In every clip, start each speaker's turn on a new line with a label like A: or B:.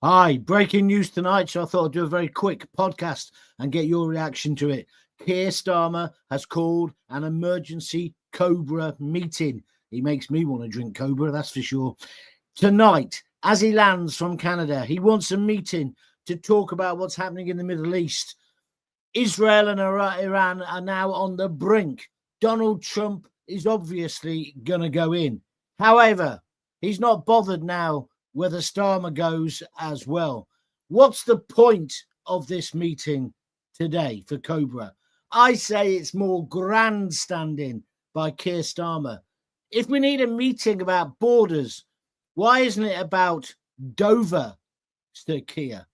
A: Hi, breaking news tonight, so I thought I'd do a very quick podcast and get your reaction to it. Keir Starmer has called an emergency Cobra meeting. He makes me want to drink Cobra, that's for sure. Tonight, as he lands from Canada, he wants a meeting to talk about what's happening in the Middle East. Israel and Iran are now on the brink. Donald Trump is obviously going to go in. However, he's not bothered now whether Starmer goes as well. What's the point of this meeting today for Cobra? I say it's more grandstanding by Keir Starmer. If we need a meeting about borders, why isn't it about Dover, Sir Keir?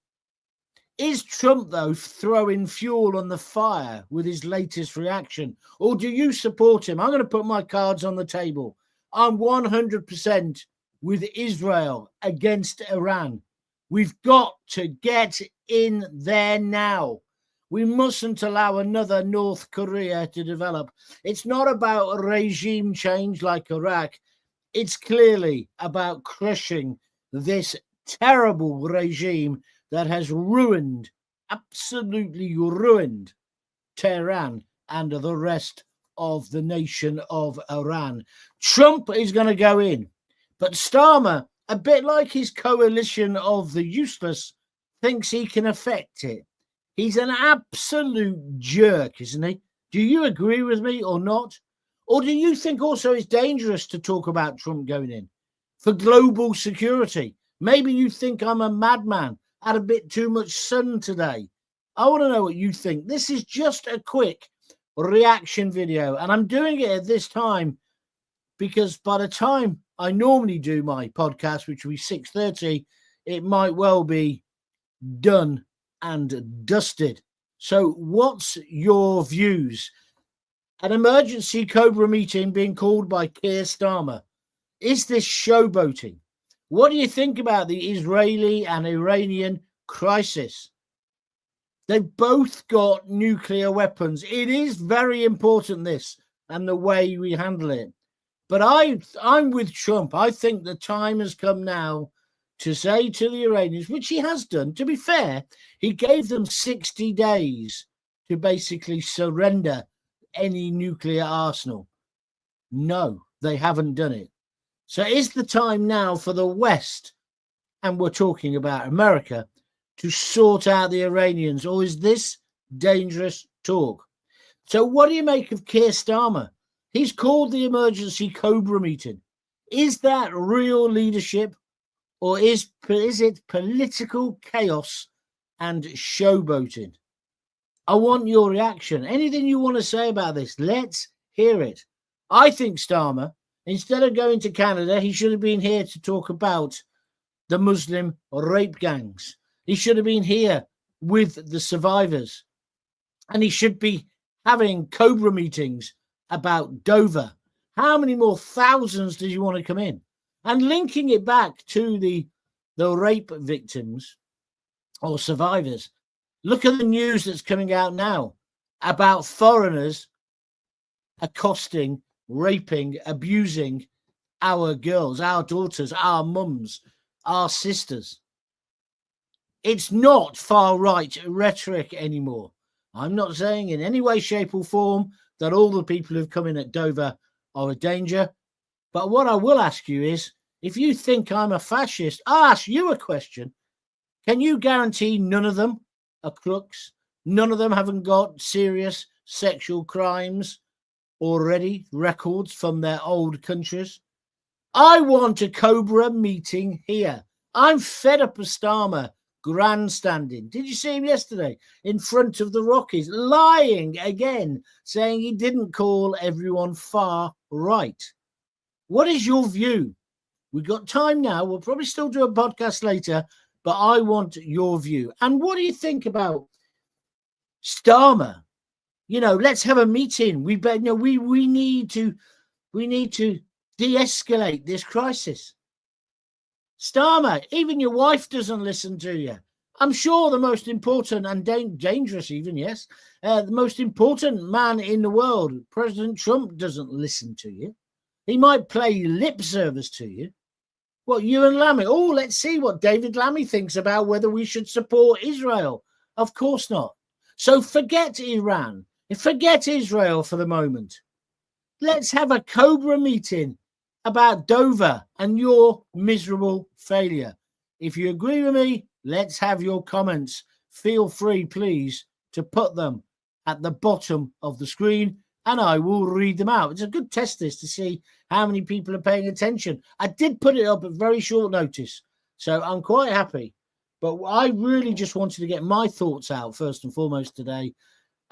A: Is Trump, though, throwing fuel on the fire with his latest reaction? Or do you support him? I'm going to put my cards on the table. I'm 100% with Israel against Iran. We've got to get in there now. We mustn't allow another North Korea to develop. It's not about a regime change like Iraq. It's clearly about crushing this terrible regime that has ruined, absolutely ruined Tehran and the rest of the nation of Iran. Trump is going to go in. But Starmer, a bit like his coalition of the useless, thinks he can affect it. He's an absolute jerk, isn't he? Do you agree with me or not? Or do you think also it's dangerous to talk about Trump going in for global security? Maybe you think I'm a madman, had a bit too much sun today. I want to know what you think. This is just a quick reaction video, and I'm doing it at this time because by the time I normally do my podcast, which will be 6:30, it might well be done and dusted. So what's your views? An emergency Cobra meeting being called by Keir Starmer. Is this showboating? What do you think about the Israeli and Iranian crisis? They've both got nuclear weapons. It is very important, this, and the way we handle it. But I'm with Trump. I think the time has come now to say to the Iranians, which he has done, to be fair, he gave them 60 days to basically surrender any nuclear arsenal. No, they haven't done it. So is the time now for the West, and we're talking about America, to sort out the Iranians, or is this dangerous talk? So what do you make of Keir Starmer? He's called the emergency Cobra meeting. Is that real leadership, or is it political chaos and showboating? I want your reaction. Anything you want to say about this, let's hear it. I think Starmer, instead of going to Canada, he should have been here to talk about the Muslim rape gangs. He should have been here with the survivors. And he should be having Cobra meetings about Dover. How many more thousands do you want to come in? And linking it back to the rape victims or survivors. Look at the news that's coming out now about foreigners accosting, raping, abusing our girls, our daughters, our mums, our sisters. It's not far-right rhetoric anymore. I'm not saying in any way, shape or form that all the people who've come in at Dover are a danger. But what I will ask you is, if you think I'm a fascist, I'll ask you a question. Can you guarantee none of them are crooks? None of them haven't got serious sexual crimes already, records from their old countries? I want a Cobra meeting here. I'm fed up of Starmer grandstanding. Did you see him yesterday in front of the Rockies, lying again, saying he didn't call everyone far right? What is your view? We've got time now. We'll probably still do a podcast later, but I want your view. And what do you think about Starmer? Let's have a meeting. We need to de-escalate this crisis. Starmer, even your wife doesn't listen to you. I'm sure the most important and dangerous even, yes, the most important man in the world, President Trump, doesn't listen to you. He might play lip service to you, What, you and Lammy? Oh, let's see what David Lammy thinks about whether we should support Israel. Of course not. So forget Iran. Forget Israel for the moment. Let's have a Cobra meeting about Dover and your miserable failure. If you agree with me, let's have your comments. Feel free, please, to put them at the bottom of the screen and I will read them out. It's a good test this to see how many people are paying attention. I did put it up at very short notice, so I'm quite happy. But I really just wanted to get my thoughts out first and foremost today.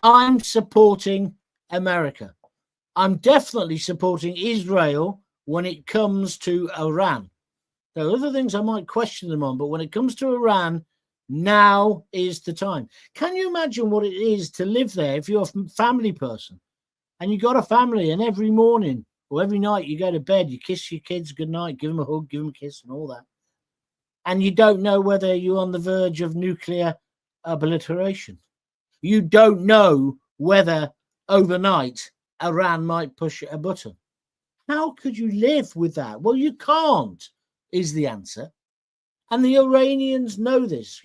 A: I'm supporting America. I'm definitely supporting Israel when it comes to Iran. There are other things I might question them on, but when it comes to Iran, now is the time. Can you imagine what it is to live there if you're a family person and you got a family and every morning or every night you go to bed, you kiss your kids goodnight, give them a hug, give them a kiss and all that. And you don't know whether you're on the verge of nuclear obliteration. You don't know whether overnight Iran might push a button. How could you live with that? Well, you can't, is the answer. And the Iranians know this,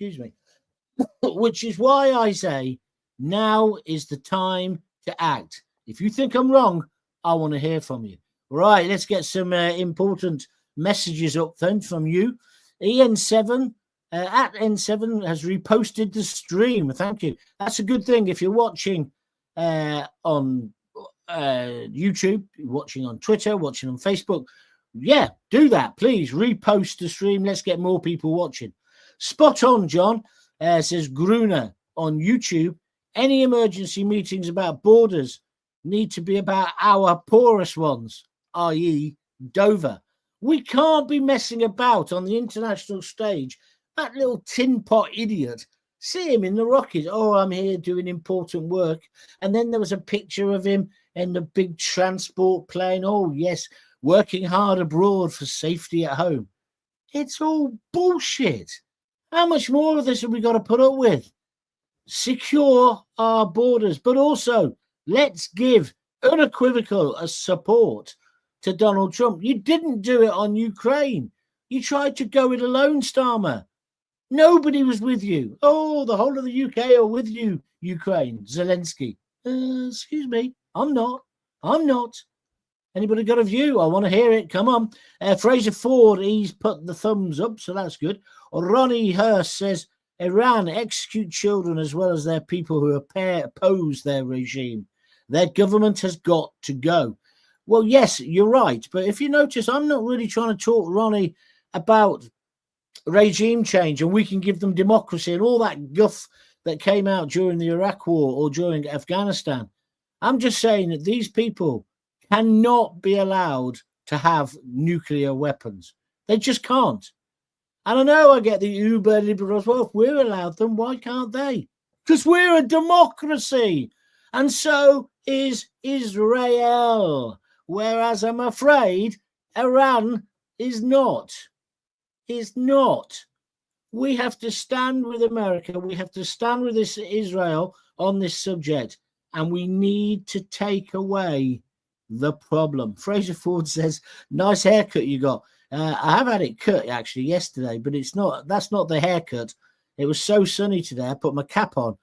A: which is why I say now is the time to act. If you think I'm wrong, I want to hear from you. Right, let's get some important messages up then from you. EN7 at N7 has reposted the stream. Thank you. That's a good thing if you're watching on YouTube, watching on Twitter, watching on Facebook. Yeah, do that. Please repost the stream. Let's get more people watching. Spot on, John, says Gruner on YouTube. Any emergency meetings about borders need to be about our poorest ones, i.e. Dover. We can't be messing about on the international stage. That little tin pot idiot, see him in the rocket. Oh, I'm here doing important work. And then there was a picture of him in the big transport plane. Oh, yes, working hard abroad for safety at home. It's all bullshit. How much more of this have we got to put up with? Secure our borders, but also let's give unequivocal support to Donald Trump. You didn't do it on Ukraine. You tried to go it alone, Starmer. Nobody was with you. Oh, the whole of the UK are with you, Ukraine. Zelensky. Excuse me. I'm not. Anybody got a view? I want to hear it. Come on. Fraser Ford, he's put the thumbs up, so that's good. Ronnie Hurst says, Iran execute children as well as their people who oppose their regime. Their government has got to go. Well, yes, you're right. But if you notice, I'm not really trying to talk, Ronnie, about regime change and we can give them democracy and all that guff that came out during the Iraq war or during Afghanistan. I'm just saying that these people cannot be allowed to have nuclear weapons. They just can't. And I know I get the uber liberals. Well, if we're allowed them, why can't they? Because we're a democracy. And so is Israel. Whereas I'm afraid Iran is not. Is not. We have to stand with America. We have to stand with this Israel on this subject. And we need to take away the problem. Fraser Ford says, nice haircut you got. I have had it cut actually yesterday, but that's not the haircut. It was so sunny today. I put my cap on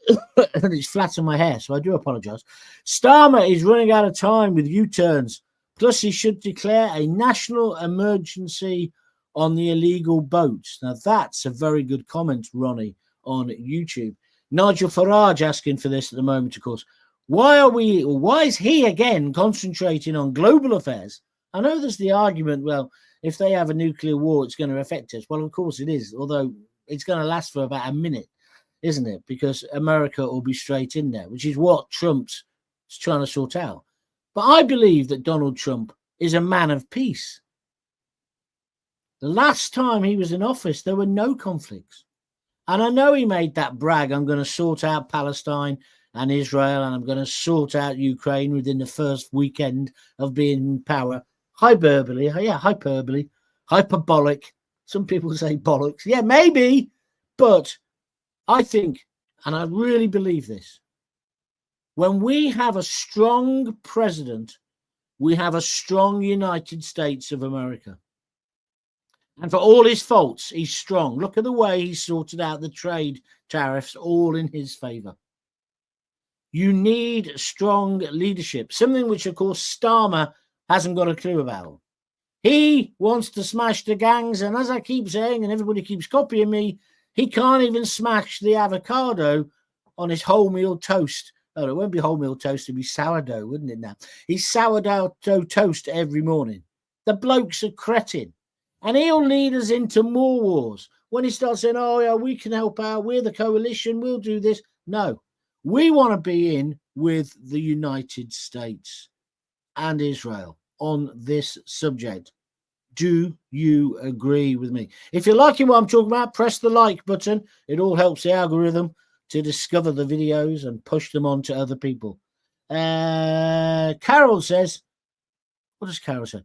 A: and it's flat on my hair, so I do apologize. Starmer is running out of time with U-turns. Plus, he should declare a national emergency on the illegal boats. Now, that's a very good comment, Ronnie, on YouTube. Nigel Farage asking for this at the moment, of course. Why is he again concentrating on global affairs? I know there's the argument, well, if they have a nuclear war, it's going to affect us. Well, of course it is, although it's going to last for about a minute, isn't it? Because America will be straight in there, which is what Trump's trying to sort out. But I believe that Donald Trump is a man of peace. The last time he was in office, there were no conflicts. And I know he made that brag, I'm going to sort out Palestine and Israel, and I'm going to sort out Ukraine within the first weekend of being in power. Hyperbole. Hyperbolic. Some people say bollocks. Yeah, maybe. But I think, and I really believe this, when we have a strong president, we have a strong United States of America. And for all his faults, he's strong. Look at the way he sorted out the trade tariffs, all in his favour. You need strong leadership, something which, of course, Starmer hasn't got a clue about. He wants to smash the gangs, and as I keep saying, and everybody keeps copying me, he can't even smash the avocado on his wholemeal toast. Oh, it won't be wholemeal toast, it'd be sourdough, wouldn't it now? He's sourdough toast every morning. The bloke's a cretin. And he'll lead us into more wars. When he starts saying, oh, yeah, we can help out, we're the coalition, we'll do this. No, we want to be in with the United States and Israel on this subject. Do you agree with me? If you're liking what I'm talking about, press the like button. It all helps the algorithm to discover the videos and push them on to other people. Carol says, what does Carol say?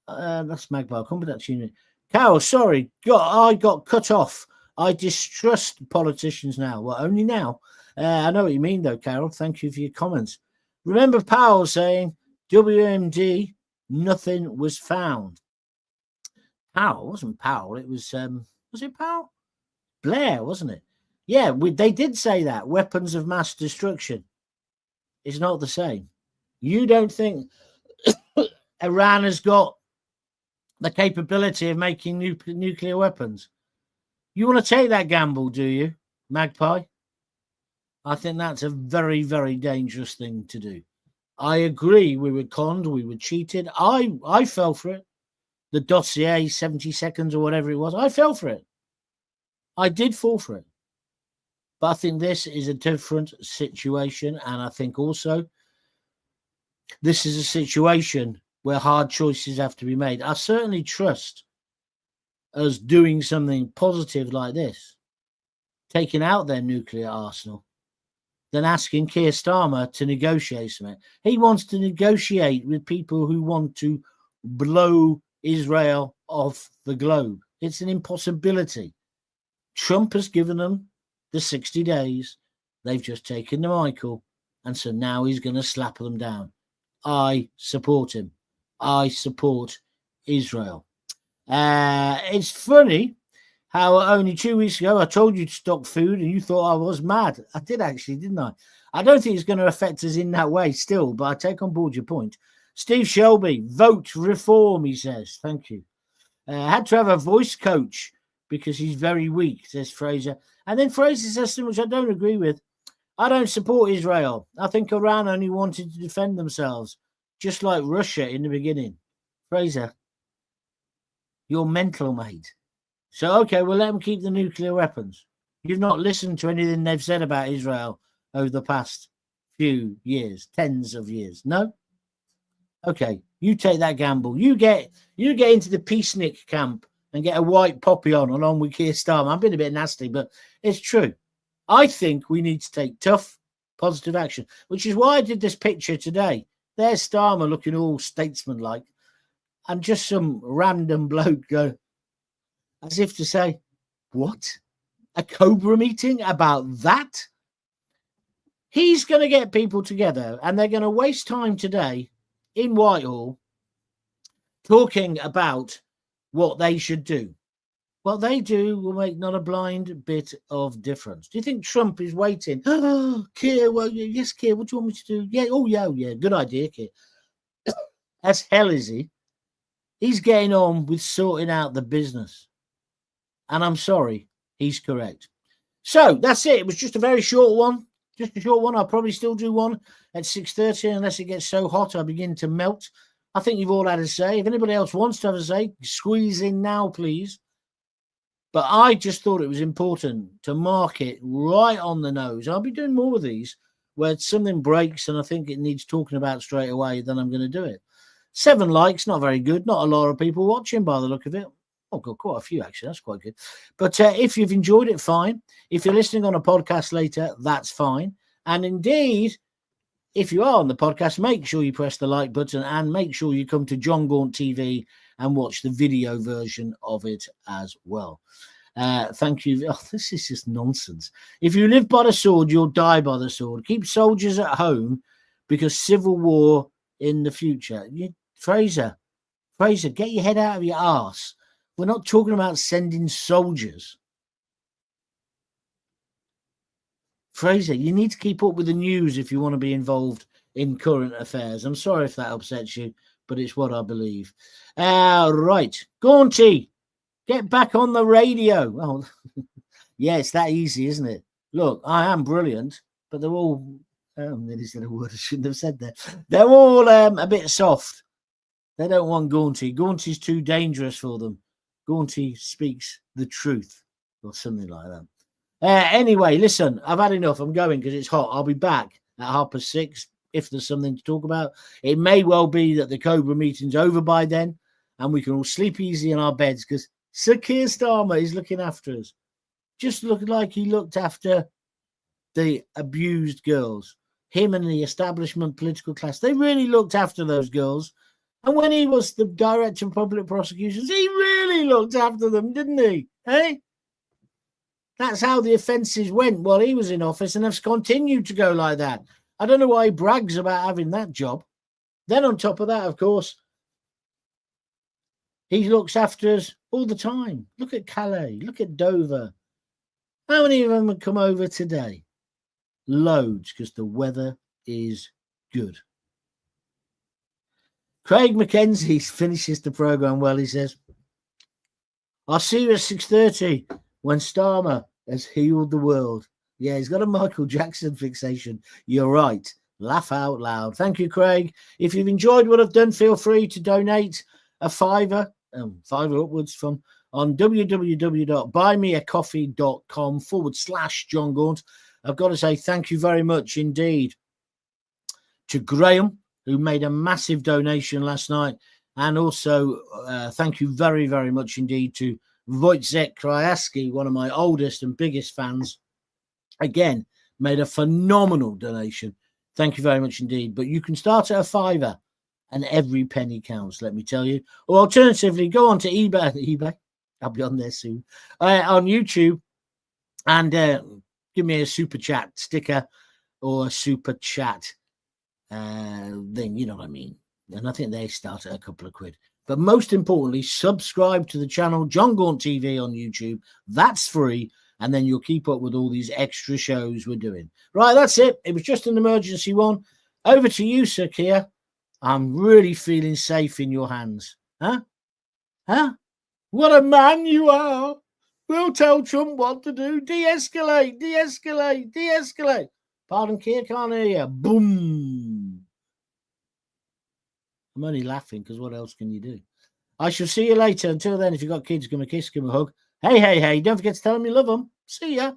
A: That's Magpie. Come back to you. Carol, sorry, I got cut off. I distrust politicians now. Well, only now. I know what you mean, though, Carol. Thank you for your comments. Remember Powell saying, WMD, nothing was found. Powell, wasn't Powell. It was it Powell? Blair, wasn't it? Yeah, they did say that. Weapons of mass destruction. It's not the same. You don't think Iran has got the capability of making nuclear weapons? You want to take that gamble, do you, Magpie? I think that's a very, very dangerous thing to do. I agree. We were conned. We were cheated. I fell for it. The dossier, 70 seconds or whatever it was. I fell for it. I did fall for it. But I think this is a different situation. And I think also this is a situation where hard choices have to be made. I certainly trust us doing something positive like this, taking out their nuclear arsenal, than asking Keir Starmer to negotiate something. He wants to negotiate with people who want to blow Israel off the globe. It's an impossibility. Trump has given them the 60 days. They've just taken the Michael, and so now he's going to slap them down. I support him. I support Israel. It's funny how only 2 weeks ago I told you to stop food and you thought I was mad. I did actually, didn't I? I don't think it's going to affect us in that way still, but I take on board your point. Steve Shelby, vote reform, he says. Thank you. Had to have a voice coach because he's very weak, says Fraser. And then Fraser says something which I don't agree with. I don't support Israel. I think Iran only wanted to defend themselves, just like Russia in the beginning. Fraser, you're mental, mate. So, okay, we'll let them keep the nuclear weapons. You've not listened to anything they've said about Israel over the past few years, tens of years. No? Okay, you take that gamble. You get into the peacenik camp and get a white poppy on along with Keir Starmer. I've been a bit nasty, but it's true. I think we need to take tough, positive action, which is why I did this picture today. There's Starmer looking all statesman-like, and just some random bloke go, as if to say, what? A Cobra meeting about that? He's going to get people together and they're going to waste time today in Whitehall talking about what they should do. What they do will make not a blind bit of difference. Do you think Trump is waiting? Oh, Keir, well, yes, Keir, what do you want me to do? Yeah, oh, yeah, good idea, Keir. As hell is he? He's getting on with sorting out the business. And I'm sorry, he's correct. So that's it. It was just a very short one. Just a short one. I'll probably still do one at 6:30 unless it gets so hot I begin to melt. I think you've all had a say. If anybody else wants to have a say, squeeze in now, please. But I just thought it was important to mark it right on the nose. I'll be doing more of these where something breaks and I think it needs talking about straight away, then I'm going to do it. 7 likes, not very good. Not a lot of people watching by the look of it. Oh, got quite a few, actually. That's quite good. But if you've enjoyed it, fine. If you're listening on a podcast later, that's fine. And indeed, if you are on the podcast, make sure you press the like button and make sure you come to Jon Gaunt TV and watch the video version of it as well. Thank you. Oh, this is just nonsense. If you live by the sword, you'll die by the sword. Keep soldiers at home because civil war in the future. Fraser, get your head out of your arse. We're not talking about sending soldiers. Fraser, you need to keep up with the news if you want to be involved in current affairs. I'm sorry if that upsets you, but it's what I believe. Right. Gaunty, get back on the radio. Oh, yeah, it's that easy, isn't it? Look, I am brilliant, but they're all... nearly said a word I shouldn't have said there. They're all a bit soft. They don't want Gaunty. Gaunty's too dangerous for them. Gaunty speaks the truth or something like that. Anyway, listen, I've had enough. I'm going because it's hot. I'll be back at 6:30 if there's something to talk about. It may well be that the Cobra meeting's over by then and we can all sleep easy in our beds because Sir Keir Starmer is looking after us. Just looked like he looked after the abused girls. Him and the establishment political class, they really looked after those girls. And when he was the director of public prosecutions, he really looked after them, didn't he? Hey? That's how the offences went while he was in office, and have continued to go like that. I don't know why he brags about having that job. Then on top of that, of course, he looks after us all the time. Look at Calais. Look at Dover. How many of them have come over today? Loads, because the weather is good. Craig Mackenzie finishes the programme well. He says, I'll see you at 6:30 when Starmer has healed the world. Yeah, he's got a Michael Jackson fixation. You're right. Laugh out loud. Thank you, Craig. If you've enjoyed what I've done, feel free to donate a fiver upwards on www.buymeacoffee.com/Jon Gaunt. I've got to say thank you very much indeed to Graham, who made a massive donation last night. And also thank you very, very much indeed to Wojciech Krajewski, one of my oldest and biggest fans. Again, made a phenomenal donation. Thank you very much indeed. But you can start at a fiver and every penny counts, let me tell you. Or alternatively, go on to eBay. I'll be on there soon. On YouTube and give me a super chat sticker or a super chat thing, you know what I mean. And I think they start at a couple of quid. But most importantly, subscribe to the channel Jon Gaunt TV on YouTube. That's free. And then you'll keep up with all these extra shows we're doing. Right, that's it. It was just an emergency one. Over to you, Sir Keir. I'm really feeling safe in your hands. Huh? What a man you are. We'll tell Trump what to do. De-escalate, de-escalate, de-escalate. Pardon, Keir, can't hear you. Boom. I'm only laughing because what else can you do? I shall see you later. Until then, if you've got kids, give them a kiss, give them a hug. Hey, don't forget to tell them you love them. See ya.